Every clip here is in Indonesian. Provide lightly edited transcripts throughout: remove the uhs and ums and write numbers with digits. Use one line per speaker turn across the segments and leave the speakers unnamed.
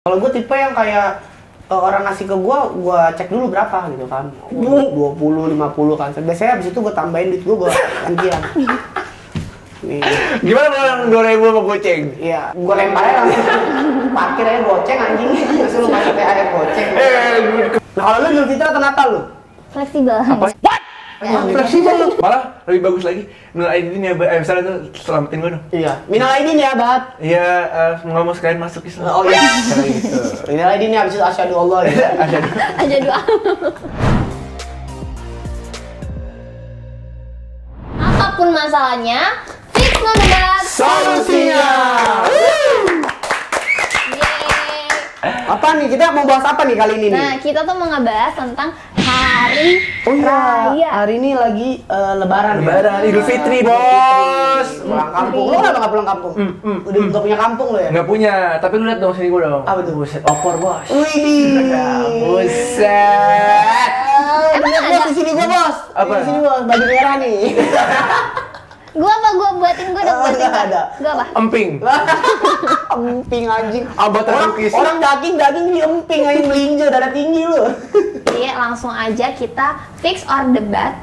Kalau gue tipe yang kayak orang ngasih ke gue cek dulu berapa gitu kan. 20, 50 kan. Biasanya abis itu gue tambahin duit gue gantian. Nih.
Gimana kalau 2.000 mau goceng?
Iya, gue lempar aja langsung. Parkir aja goceng anjing. Terus lu masuk THR goceng. Nah kalau lu Idul Fitri atau Natal lu?
Fleksibel.
Apa? Fleksibel lu. Malah lebih bagus lagi. Minal aidin ya, misalnya tuh selamatin gue dong.
Iya. Minal aidin ya, Bat.
Iya, nggak mau sekalian masuk Islam.
Oh iya.
Kayak gitu.
Minal aidin ya, abis itu asyhadu Allah ya.
Aja doa. Apapun masalahnya, fix no debat.
Solusinya.
Apa nih? Kita mau bahas apa nih kali ini nih?
Nah, kita tuh mau ngebahas tentang hari raya.
Hari ini lagi Lebaran.
Lebaran,
Ya?
Idul Fitri, Bos.
Pulang kampung. Lo kenapa nggak pulang kampung? Udah nggak punya kampung lo ya?
Nggak punya, tapi lu lihat dong sini gue dong.
Apa tuh?
Buset, opor, Bos.
Widih.
Buset.
Lihat bos di sini gua bos.
Apa?
Di sini bos, baju merah nih.
Gua apa? Gua buatin, gua udah buatin.
Nggak ada.
Gua apa?
Emping.
Emping anjing.
Abad terlukis.
Orang daging di emping anjing melinjo darah tinggi lu.
Jadi langsung aja kita fix or debat.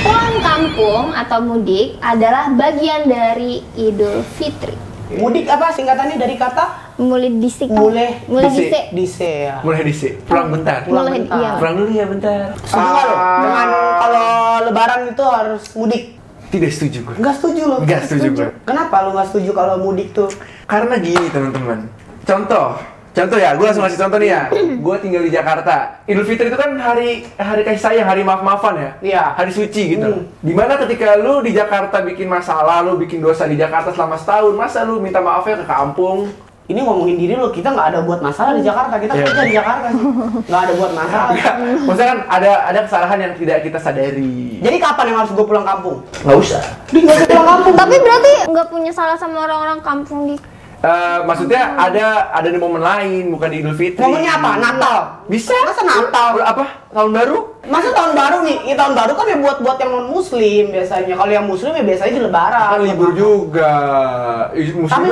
Pulang kampung atau mudik adalah bagian dari Idul Fitri.
Mudik apa singkatannya dari kata?
Mulai disik.
Mulai
disik.
Dise ya.
Mulai disik. Pulang bentar.
Pulang
Mulai,
bentar.
iya.
Pulang dulu ya bentar.
Setuju nggak lo? Dengan kalau Lebaran itu harus mudik?
Tidak setuju gue.
Nggak setuju lo?
Nggak setuju gue.
Kenapa lo nggak setuju kalau mudik tuh?
Karena gini teman-teman. Contoh ya, gue langsung ngasih contoh nih ya. Gue tinggal di Jakarta. Idul Fitri itu kan hari kasih sayang, hari maaf-maafan ya.
Iya.
Hari suci gitu. Dimana ketika lu di Jakarta bikin masalah, lu bikin dosa di Jakarta selama setahun, masa lu minta maafnya ke kampung?
Ini ngomongin diri lo, kita nggak ada buat masalah di Jakarta, kita kerja di Jakarta sih. Nggak ada buat masalah.
Enggak. Maksudnya kan ada kesalahan yang tidak kita sadari.
Jadi kapan yang harus gue pulang kampung?
Nggak usah.
Di nggak usah pulang kampung.
Tapi berarti nggak punya salah sama orang-orang kampung di.
Maksudnya ada di momen lain, bukan di Idul Fitri.
Momennya apa? Natal?
Bisa.
Masa Natal?
Apa? Tahun baru?
Masa tahun baru nih? Ya, tahun baru kan ya buat yang non muslim biasanya. Kalau yang muslim ya biasanya di Lebaran.
Kan libur juga.
Tapi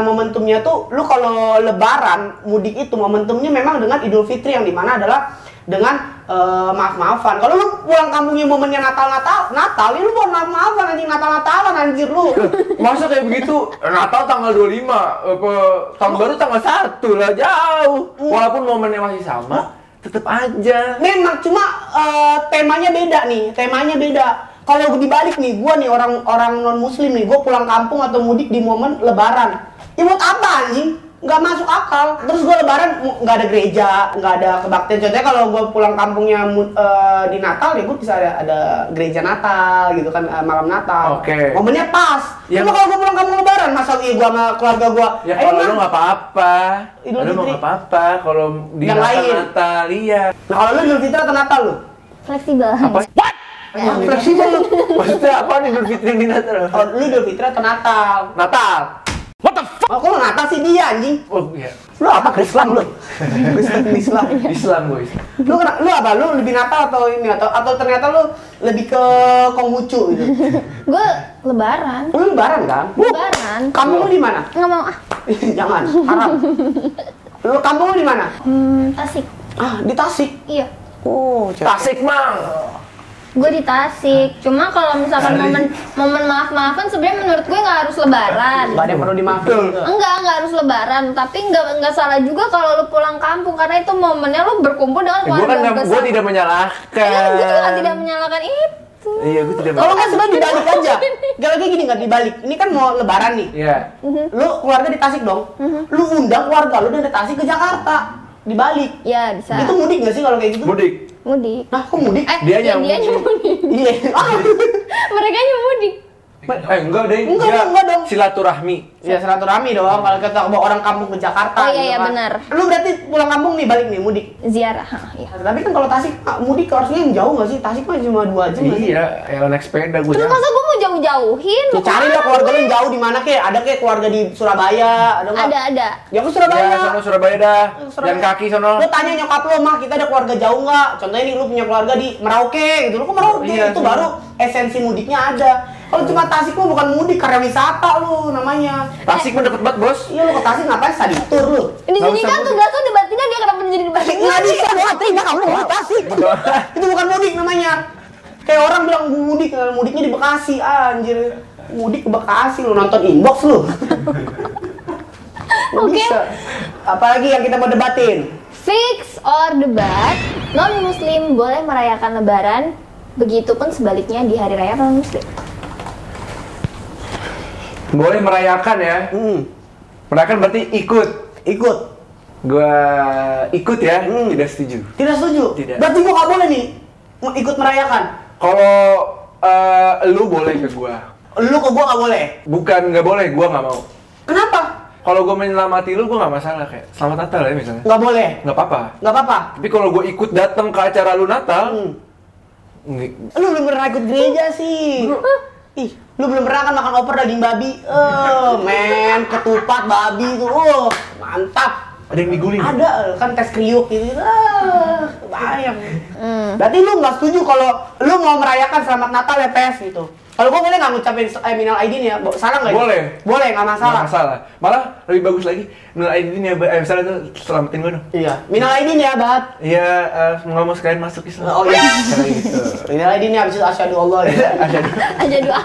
momentumnya tuh lu kalau Lebaran mudik itu momentumnya memang dengan Idul Fitri yang dimana adalah dengan maaf-maafan. Kalau lu pulang kampungnya momennya Natal, ya lu buat maaf-maafan anjing, Natal-Natalan anjir lu.
Masa kayak begitu? Natal tanggal 25, tahun baru tanggal 1 lah, jauh. Walaupun momennya masih sama, tetap aja.
Memang cuma temanya beda nih, Kalau dibalik nih, gua nih orang non muslim nih, gua pulang kampung atau mudik di momen Lebaran. Ya buat apa anjing? Nggak masuk akal. Terus gue Lebaran nggak ada gereja, nggak ada kebaktian. Contohnya kalau gue pulang kampungnya di Natal ya gue bisa ada gereja Natal gitu kan, malam Natal.
Oke.
Momennya pas.
Ya,
Cuma kalau gue pulang kampung Lebaran, masa gue sama keluarga gue.
Ya kalau lu nggak apa-apa.
Idul
Lu
Fitri.
nggak apa-apa kalau di
Yang lain.
Natal, iya.
Nah kalau lu Idul Fitri atau Natal lu?
Fleksibel.
Apa? Fleksibel lu. Maksudnya apa nih Idul Fitri yang di Natal?
Kalau lu Idul Fitri atau Natal?
Natal. What the fuck?
Oh, kok Natal sih dia anjing?
Oh iya.
Lu apa Islam lu? Islam.
Islam gue.
Lu apa? Lu lebih Natal atau ini atau ternyata lu lebih ke Konghucu gitu?
Gue Lebaran.
Lu Lebaran kan?
Lebaran.
Kampung lu di mana?
Nggak mau ah.
Jangan, haram. Lu kampung lu di mana?
Tasik.
Ah, di Tasik.
Iya.
Oh,
Tasik, Mang.
Gue di Tasik. Cuma kalau misalkan momen maaf-maafan sebenarnya menurut gue nggak harus Lebaran.
Gak ada yang perlu dimaafin.
Enggak harus Lebaran. Tapi nggak salah juga kalau lu pulang kampung karena itu momennya lu berkumpul dengan
Gue
keluarga
kan
besar.
gue tidak menyalahkan.
Ya, gue juga tidak menyalahkan itu.
Iya, gue tidak.
Kalau nggak sebenarnya dibalik aja. Kalau kayak gini nggak dibalik. Ini kan mau Lebaran nih.
Iya.
Lu keluarga di Tasik dong. Lu undang keluarga lu dari Tasik ke Jakarta. Dibalik.
Ya bisa.
Itu mudik nggak sih kalau kayak gitu?
Mudik.
Mudik.
Nah, kok mudik?
Dianya
mudik.
Iya.
Mereka mudik.
Enggak deh.
Enggak dong.
Silaturahmi.
Ya silaturahmi dong. Kalau kita bawa orang kampung ke Jakarta.
Oh, iya,
gitu
iya,
kan.
benar.
Lu berarti pulang kampung nih balik nih mudik.
Ziarah. Iya.
Tapi kan kalau Tasik mudik harusnya yang jauh nggak sih? Tasik mah cuma 2 jam nggak sih?
Iya, ya naik sepeda gue.
Terus masa gue mau jauh-jauhin.
Ya cari lah keluarga lu yang jauh di mana kek? Ada kek keluarga di Surabaya, ada nggak?
Ada.
Ya ke Surabaya.
Ya, sono Surabaya dah.
Surabaya.
Jalan kaki sono.
Lu tanya nyokap lu, mah kita ada keluarga jauh nggak? Contohnya nih lu punya keluarga di Merauke gitu, lu ke Merauke,
Iya,
itu
iya.
baru esensi mudiknya ada. Kalau cuma Tasik lu bukan mudik, karya wisata lu namanya.
Tasik mah deket banget, Bos.
Iya lu ke Tasik ngapain study tour lu?
Di
Nggak
sini
usah
kan
mudik.
tugas lu debatinnya dia kenapa jadi debatin
Nggak bisa, gua terima kamu mau ke Tasik. Itu bukan mudik namanya. Kayak orang bilang mudik, mudiknya di Bekasi, anjir. Mudik ke Bekasi lu nonton inbox lu. Nggak
Oke.
bisa. Apalagi yang kita mau debatin?
Fix or debat, non-muslim boleh merayakan lebaran, begitupun sebaliknya di hari raya non-muslim.
Boleh merayakan ya. Merayakan berarti ikut.
Ikut.
Gua ikut ya, tidak setuju.
Tidak setuju?
Tidak.
Berarti gua nggak boleh nih ikut merayakan?
Kalau lu boleh ke gua.
Lu ke gua nggak boleh?
Bukan nggak boleh, gua nggak mau.
Kenapa?
Kalau gua menyelamati lu, gua nggak masalah kayak selamat Natal ya misalnya.
Nggak boleh?
Nggak apa-apa.
Nggak apa-apa?
Tapi kalau gua ikut datang ke acara lu Natal,
Lu belum pernah ikut gereja sih. Ih, lu belum pernah kan makan opor daging babi? Men, ketupat babi tuh. Mantap.
ada yang diguling.
Ada kan tes kriuk gitu. Bayang. Berarti lu nggak setuju kalau lu mau merayakan selamat Natal ya PES gitu. Kalau gua boleh nggak ngucapin minal aidin ya? Salah nggak?
Boleh.
Boleh, nggak masalah.
Nggak masalah. Malah lebih bagus lagi. Minal aidin ya, misalnya tuh selamatin gua dong.
Iya. Minal aidin ya, Bat.
Iya, nggak mau sekalian masuk Islam.
Oh iya.
Kayak gitu.
Minal aidin ya habis itu asyhadu Allah ya.
Asyhadu.
Aja doa.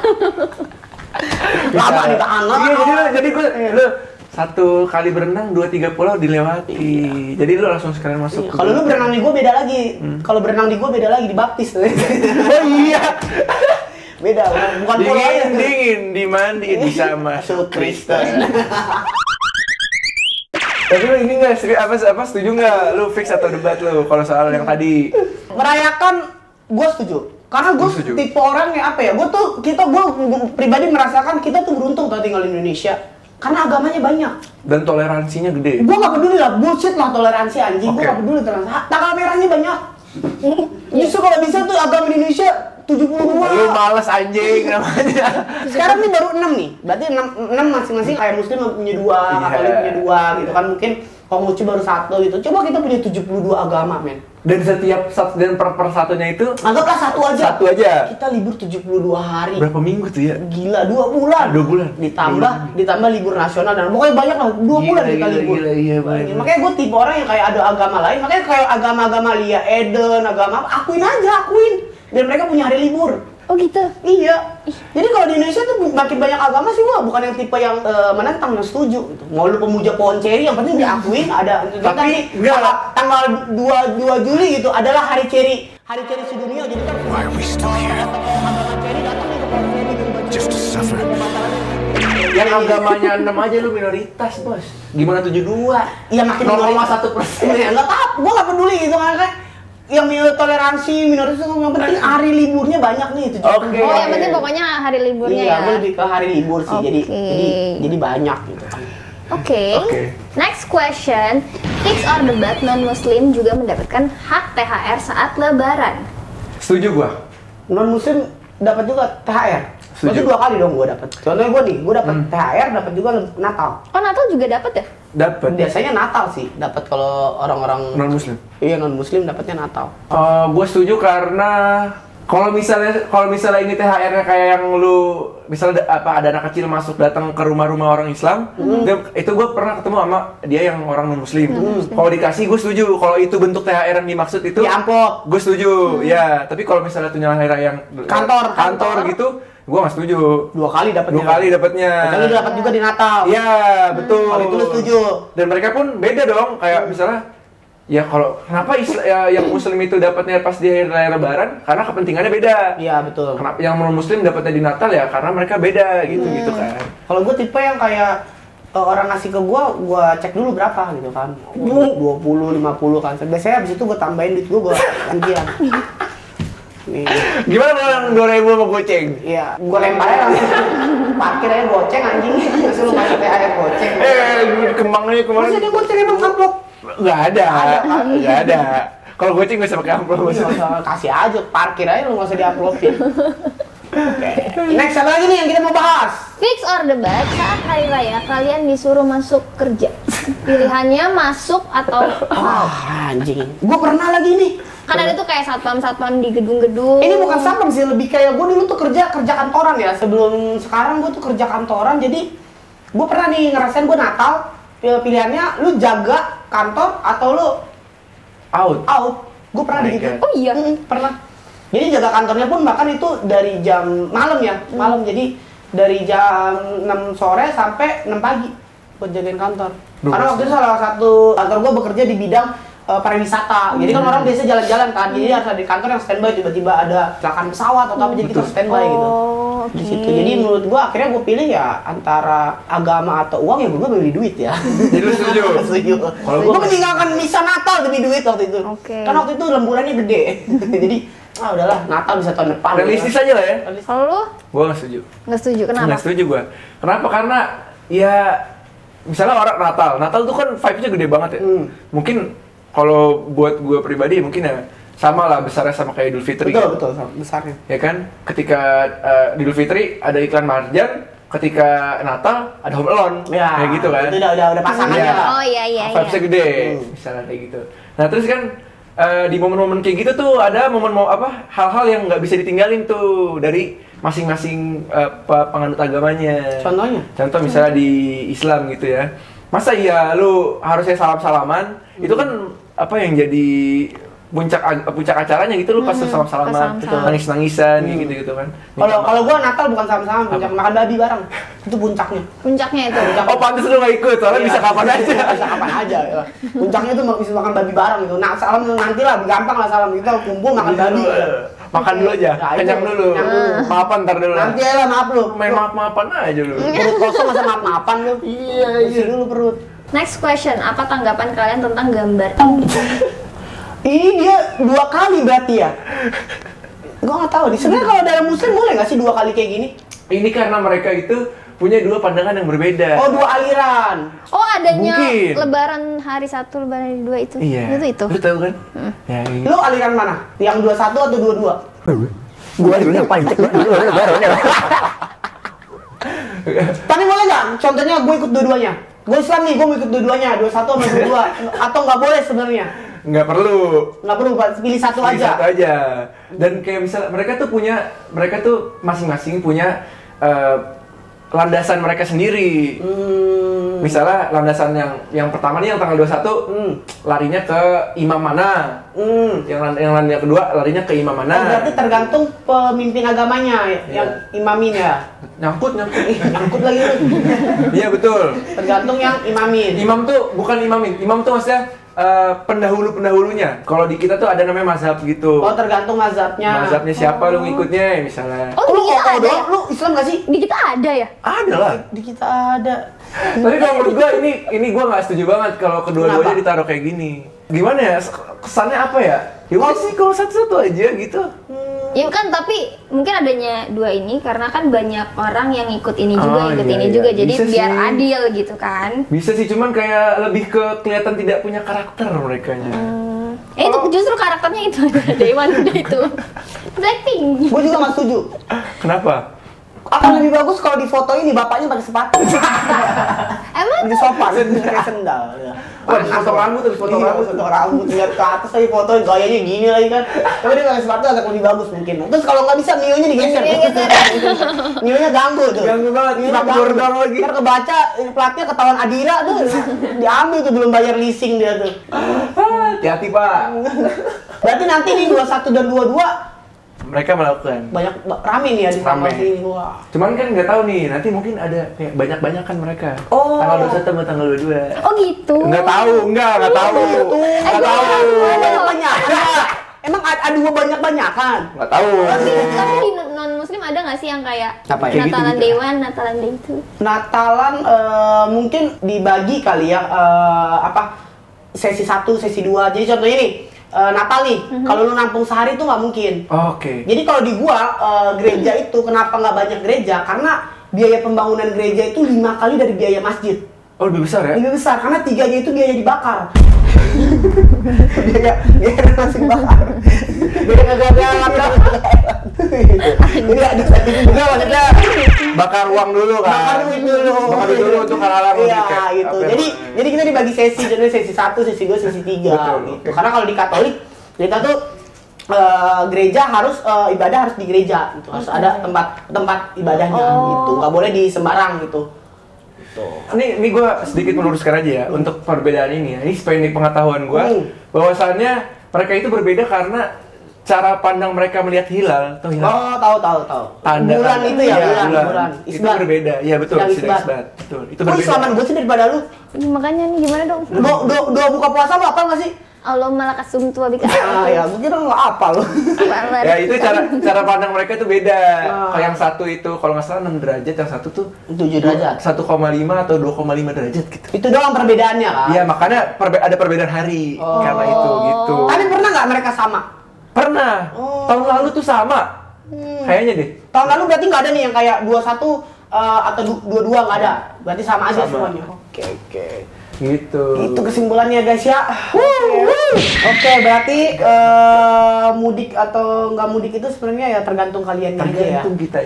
Lama ditahan.
Iya, jadi lu satu kali berenang 2-3 pulau dilewati. Jadi lu langsung sekalian masuk.
Iya, kalau lu berenang di gua beda lagi. Kalau berenang di gua beda lagi dibaptis.
Oh iya.
Beda, bukan pulau aja.
Dingin, dimandiin bisa masuk Kristen. Tapi lu ini nggak apa setuju nggak? Lu fix atau debat lu kalau soal yang tadi?
Merayakan gue setuju. Karena gue
Gua setuju.
tipe orang yang apa ya? Gue pribadi merasakan kita tuh beruntung tau tinggal di Indonesia. Karena agamanya banyak.
Dan toleransinya gede.
Gue gak peduli lah, bullshit lah toleransi anjing. Gue
Oke.
gak peduli toleransi. Tanggal merahnya banyak. Justru kalau bisa tuh agama di Indonesia 72.
Lu males anjing namanya.
Sekarang nih baru 6 nih. Berarti 6 masing-masing kayak muslim punya 2,
Iya.
Katolik punya 2 gitu kan. Mungkin Konghucu baru 1 gitu. Coba kita punya 72 agama, men.
Dan setiap dan per satunya itu
Anggaplah 1 aja.
Satu aja.
Kita libur 72 hari.
Berapa minggu tuh ya?
Gila, 2 bulan.
2 bulan.
Ditambah libur nasional dan pokoknya banyak lah. 2 bulan kita libur.
Gila, iya banget.
Makanya gue tipe orang yang kayak ada agama lain. Makanya kayak agama-agama Lia Eden, agama apa, akuin aja, akuin. Dan mereka punya hari libur.
Oh gitu.
Iya. Jadi kalau di Indonesia tuh makin banyak agama sih gua bukan yang tipe yang menentang dan setuju. Gitu. Mau lu pemuja pohon ceri yang penting diakuin ada.
Tapi
enggak tanggal 2 Juli gitu adalah hari ceri sedunia. Jadi kan
Why are we still here?
agama ceri datang nih ke pohon ceri gitu.
Just to suffer.
Yang agamanya 6 aja lu minoritas, Bos. Gimana 72?
Iya makin
0,1%.
Ya enggak apa, gua enggak peduli gitu kan. Yang toleransi minoritas itu yang penting hari liburnya banyak nih 70.
Oke.
Oh, yang penting pokoknya hari liburnya
Iya,
ya.
gue lebih ke hari libur sih.
Oke.
Jadi banyak gitu kan.
Oke.
Oke.
Next question. Fix or debat non-muslim juga mendapatkan hak THR saat lebaran.
Setuju gua.
Non muslim dapat juga THR. Berarti
Setuju.
2 kali dong gue dapat. Contohnya gue nih, gue dapat THR, dapat juga Natal.
Oh, Natal juga dapat ya?
Dapat.
Biasanya Natal sih, dapat kalau orang-orang
Non muslim.
iya non muslim dapatnya Natal.
Gue setuju karena kalau misalnya ini THR-nya kayak yang lu misalnya ada anak kecil masuk datang ke rumah-rumah orang Islam, itu gue pernah ketemu sama dia yang orang non muslim. Kalau dikasih gue setuju. Kalau itu bentuk THR yang dimaksud itu,
Di amplop.
gue setuju. Ya, tapi kalau misalnya tuh hari raya yang kantor gitu, gue nggak setuju.
2 kali dapat.
2 kali dapatnya.
Kecuali dia dapat juga di Natal.
Iya, betul.
Kalau itu lu setuju.
Dan mereka pun beda dong, kayak misalnya ya kalau kenapa yang muslim itu dapatnya pas di hari raya lebaran karena kepentingannya beda.
Iya, betul.
Kenapa yang non muslim dapatnya di Natal ya karena mereka beda gitu kan.
Kalau gue tipe yang kayak orang ngasih ke gue cek dulu berapa gitu kan. 20, 50 kan. Biasanya habis itu gue tambahin duit gue gantian. Nih.
Gimana kalau yang 2.000 sama goceng?
Iya, gue lemparin langsung. Parkir aja goceng anjing. Terus lu kasih THR goceng.
Kembangnya kemarin
Masih ada goceng emang amplop.
nggak ada, nggak ada. Kalau goceng nggak usah pakai amplop
Nggak
maksudnya.
usah kasih aja, parkir aja lu nggak usah diamplopin. Next, apa lagi nih yang kita mau bahas?
Fix or debat, saat hari raya kalian disuruh masuk kerja. Pilihannya masuk atau
Anjing. Gue pernah lagi nih.
kan ada tuh kayak satpam-satpam di gedung-gedung.
Ini bukan satpam sih, lebih kayak gue dulu tuh kerja kantoran ya. Sebelum sekarang gue tuh kerja kantoran, jadi gue pernah nih ngerasain gue Natal. Pilihannya lu jaga kantor atau lu out. Gue pernah
Oh my
gitu.
God.
Oh iya.
Pernah. Jadi jaga kantornya pun bahkan itu dari jam malam ya, malam. Jadi dari jam 6 sore sampai 6 pagi buat jagain kantor.
Duh,
Karena waktu itu salah satu kantor gue bekerja di bidang pariwisata. Jadi kan orang biasa jalan-jalan kan. Jadi harus ada di kantor yang standby, tiba-tiba ada kecelakaan pesawat atau apa, jadi kita harus standby gitu.
Oh, oke.
Di situ. Jadi menurut gue akhirnya gue pilih ya antara agama atau uang, ya gue beli duit ya.
Jadi lu setuju?
Setuju.
Kalau
Gue
gua-
meninggalkan misa Natal demi duit waktu itu.
Oke.
Karena waktu itu lemburannya gede. Jadi udahlah, Natal bisa tahun depan.
Realistis aja lah ya.
Kalau lu
Gue nggak setuju.
nggak setuju, kenapa?
Nggak setuju gue. Kenapa? Karena ya misalnya orang Natal tuh kan vibe-nya gede banget ya. Mungkin kalau buat gue pribadi mungkin ya sama lah besarnya sama kayak Idul Fitri.
Betul,
kan?
betul, besarnya.
Ya kan? Ketika di Idul Fitri ada iklan marjan, ketika Natal ada Home Alone.
Ya,
Kayak gitu kan.
Itu udah pasangannya
Iya.
lah.
Oh iya iya.
Vibes-nya
iya.
gede, misalnya kayak gitu. Nah terus kan di momen-momen kayak gitu tuh ada momen mau apa hal-hal yang nggak bisa ditinggalin tuh dari masing-masing penganut agamanya.
Contohnya?
Contoh misalnya di Islam gitu ya. Masa iya lu harusnya salam-salaman? Itu kan apa yang jadi puncak acaranya gitu lu pas lu salam-salaman,
salam-salaman.
nangis-nangisan gitu kan.
Kalau gua Natal bukan sama-sama, puncak makan babi bareng. Itu puncaknya.
Puncaknya itu.
Oh pantes lu nggak ikut, soalnya
Iya.
bisa kapan aja.
Bisa kapan aja. Ya. Puncaknya itu bisa makan babi bareng gitu. Nah, salam nanti lah, gampang lah salam, kita kumpul makan babi.
Makan dulu aja,
Nah, itu.
kenyang dulu.
Kenyang dulu.
Maafan ntar dulu lah.
Nanti aja lah, maaf lu.
Main maaf-maafan aja lu.
Perut kosong masa maaf-maafan lu. Iya, isi dulu perut.
Next question, apa tanggapan kalian tentang gambar?
Ini dia 2 kali berarti ya? Gua nggak tahu nih. Sebenarnya kalau dalam muslim boleh nggak sih 2 kali kayak gini?
Ini karena mereka itu punya 2 pandangan yang berbeda.
Oh, 2 aliran.
Oh adanya
Mungkin.
lebaran hari 1, lebaran hari 2 itu.
Iya.
Itu.
Lu tahu kan? Ya, gitu.
Lu aliran mana? Yang 21 atau 22?
Gua dulu yang paling cek dulu lebaran ya.
Tapi boleh nggak? Contohnya gue ikut dua-duanya. Gue Islam nih, gue mau ikut dua-duanya, 21 sama 22. Atau nggak boleh sebenarnya?
Nggak perlu.
Nggak perlu, pilih satu
Pilih
aja.
satu aja. Dan kayak misalnya mereka tuh masing-masing punya landasan mereka sendiri. Misalnya landasan yang pertama nih yang tanggal 21 larinya ke imam mana. Yang kedua larinya ke imam mana.
Oh, berarti tergantung pemimpin agamanya yang imamin ya.
Nyangkut.
Nyangkut lagi lu.
Iya betul.
Tergantung yang imamin.
Imam tuh bukan imamin. Imam tuh maksudnya pendahulunya. Kalau di kita tuh ada namanya mazhab gitu.
Oh, tergantung mazhabnya.
Mazhabnya siapa lu ngikutnya misalnya.
Oh di kita ada ya?
Lu Islam nggak sih?
Di kita ada ya?
Ada lah.
Di kita ada.
Tapi kalau menurut gua ini gua nggak setuju banget kalau kedua-duanya
Kenapa?
ditaruh kayak gini. Gimana ya? Kesannya apa ya? Ya udah sih kalau satu-satu aja gitu.
Ya kan tapi mungkin adanya 2 ini karena kan banyak orang yang ikut ini
Oh,
juga, ikut
iya,
ini
iya.
juga. Jadi
Bisa
biar
sih.
adil gitu kan.
Bisa sih cuman kayak lebih ke kelihatan tidak punya karakter merekanya.
Itu justru karakternya itu ada Dewan udah itu. Blackpink.
Gue juga nggak setuju.
Kenapa?
Akan lebih bagus kalau di foto ini bapaknya pakai sepatu.
Emang
Lebih sopan, pakai sendal. Ya.
Oh, habis potong rambut, habis potong
Iya,
rambut.
potong rambut, lihat ke atas lagi foto, gayanya gini lagi kan. Tapi dia pakai sepatu agak lebih bagus mungkin. Terus kalau nggak bisa Mio-nya digeser.
Digeser.
Mio-nya ganggu tuh.
Ganggu banget,
Mio-nya
cuma
ganggu.
gordong lagi.
Ntar kebaca platnya ketahuan Adira tuh. Diambil tuh belum bayar leasing dia tuh.
Hati-hati Pak.
Berarti nanti nih 21 dan 22
Mereka melakukan.
banyak rame nih ya di
Rame.
tanggal sini. Wah.
Cuman kan nggak tahu nih, nanti mungkin ada kayak banyak-banyakan mereka.
Oh.
Tanggal 21 sama tanggal 22.
Oh gitu.
Nggak tahu. Nggak tahu. Nggak tahu.
Banyak-banyakan. Emang ada banyak-banyakan?
Nggak tahu.
Tapi di non muslim ada nggak sih yang kayak
Apa ya?
Natalan
Gitu-gitu.
Dewan, Natalan Day itu?
Natalan mungkin dibagi kali ya sesi 1, sesi 2. Jadi contohnya nih Natal nih, kalau lu nampung sehari itu nggak mungkin.
Oke.
Jadi kalau di gua gereja itu kenapa nggak banyak gereja? Karena biaya pembangunan gereja itu 5 kali dari biaya masjid.
Oh lebih besar ya?
Lebih besar karena 3-nya itu biaya dibakar. biaya nasi bakar. Biaya kegagalan. Jadi administratif
Enggak, maksudnya bakar uang dulu kan.
bakar duit dulu.
Bakar duit dulu untuk hal-hal mudik
Iya,
kayak
gitu.
apa
Jadi kita dibagi sesi, jadi sesi 1, sesi 2, sesi 3
Betul,
gitu.
oke.
Karena kalau di Katolik kita tuh gereja harus ibadah harus di gereja gitu. Harus ada tempat ibadahnya gitu. Nggak boleh di sembarang gitu. Gitu.
Ini gue sedikit meluruskan aja ya untuk perbedaan ini ya. Ini sependek pengetahuan gue, bahwasannya mereka itu berbeda karena cara pandang mereka melihat hilal atau hilal.
Oh, tahu.
Tanda
bulan itu ya,
iya,
bulan.
Itu berbeda. Iya betul,
Sidang
sidang
isbat.
isbat. Betul. Itu
Kok
berbeda.
Islaman gue sih daripada lu?
Makanya nih gimana dong?
Doa buka puasa lu apa nggak sih?
Allah malakasum tua bika.
Ya, gue kira nggak apa lu.
Ya itu cara pandang mereka itu beda.
Ah.
Kalau yang satu itu kalau nggak salah 6 derajat, yang satu tuh
7 derajat.
1,5 atau 2,5 derajat gitu.
Itu doang perbedaannya kan?
Iya, makanya ada perbedaan hari karena itu gitu.
Tapi pernah nggak mereka sama?
Pernah.
Oh.
Tahun lalu tuh sama. Kayaknya deh.
Tahun lalu berarti nggak ada nih yang kayak 21 atau 22 nggak ada. Berarti sama aja
Sama.
semuanya. Oke.
Gitu.
Itu kesimpulannya guys ya. Oke, berarti mudik atau nggak mudik itu sebenarnya ya tergantung kalian aja ya.
Tergantung kita.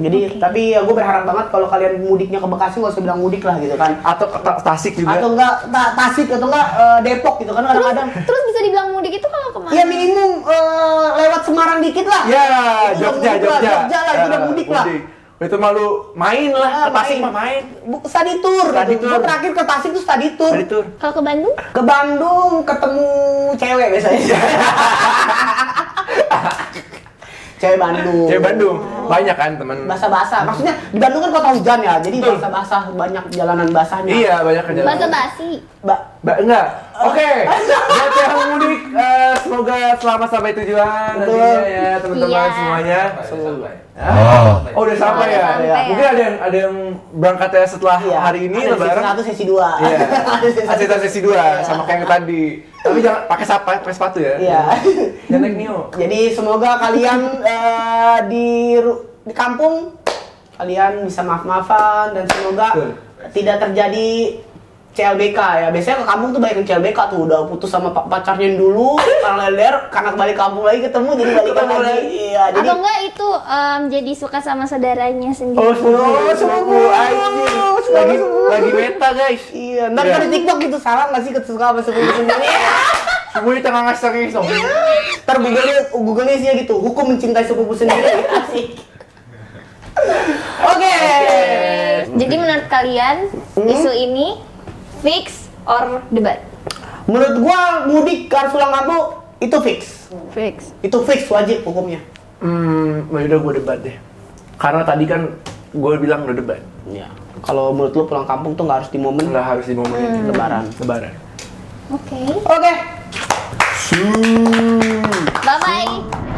Jadi tapi ya gue berharap banget kalau kalian mudiknya ke Bekasi nggak usah bilang mudik lah gitu kan.
Atau Tasik juga.
Atau enggak Tasik atau enggak Depok gitu kan kadang-kadang.
Terus bisa dibilang mudik itu kalau kemana?
Ya minimum lewat Semarang dikit lah.
Ya,
Itu udah
Jogja.
mudik lah, Jogja lah itu udah mudik lah.
Itu malu main lah, ke Tasik mah main.
Study tour.
Study
gitu.
tour.
Gua terakhir ke Tasik tuh study tour.
Tadi tur.
Kalau ke Bandung?
Ke Bandung ketemu cewek biasanya. Cewek Bandung.
Cewek Bandung. Banyak kan teman.
Basah-basah. Maksudnya di Bandung kan kota hujan ya. Jadi
Betul.
basah-basah banyak jalanan basahnya.
Iya, banyak kerjaan.
Bahasa basi.
Enggak. Oke. Buat yang mudik, semoga selamat sampai tujuan
Betul.
nantinya ya teman-teman
Iya.
semuanya.
Oh.
Oh, udah sampai ya.
Udah sampai
Mungkin ada yang berangkatnya setelah
Iya.
hari ini
Ada
lebaran.
Sesi 1, sesi 2.
Iya. Sesi 2 sama kayak yang tadi. Tapi jangan pakai sepatu ya.
Iya.
Jangan naik Mio.
Jadi semoga kalian di kampung kalian bisa maaf-maafan dan semoga
Betul.
tidak terjadi CLBK ya. Biasanya ke kampung tuh banyak yang CLBK tuh udah putus sama pacarnya dulu, LDR karena balik kampung lagi ketemu jadi balikan
Ketemu
lagi.
lagi.
Iya, jadi
Atau enggak itu jadi suka sama saudaranya sendiri.
Oh, sepupu anjir. Lagi meta, guys.
iya, ntar
Iya.
di TikTok gitu salah nggak sih kesuka sama sepupu sendiri.
Semua di tengah ngasih dong.
Ntar Google-nya isinya gitu, hukum mencintai sepupu sendiri. Asik. Oke.
Jadi menurut kalian isu ini fix or debat?
Menurut gua mudik harus pulang kampung itu fix.
Fix.
Itu fix wajib hukumnya.
Udah gue debat deh. Karena tadi kan gue bilang udah debat.
Iya. Kalau menurut lu pulang kampung tuh nggak harus di momen
Nggak harus di momen ini.
Lebaran.
Lebaran.
Oke.
Oke.
Bye bye.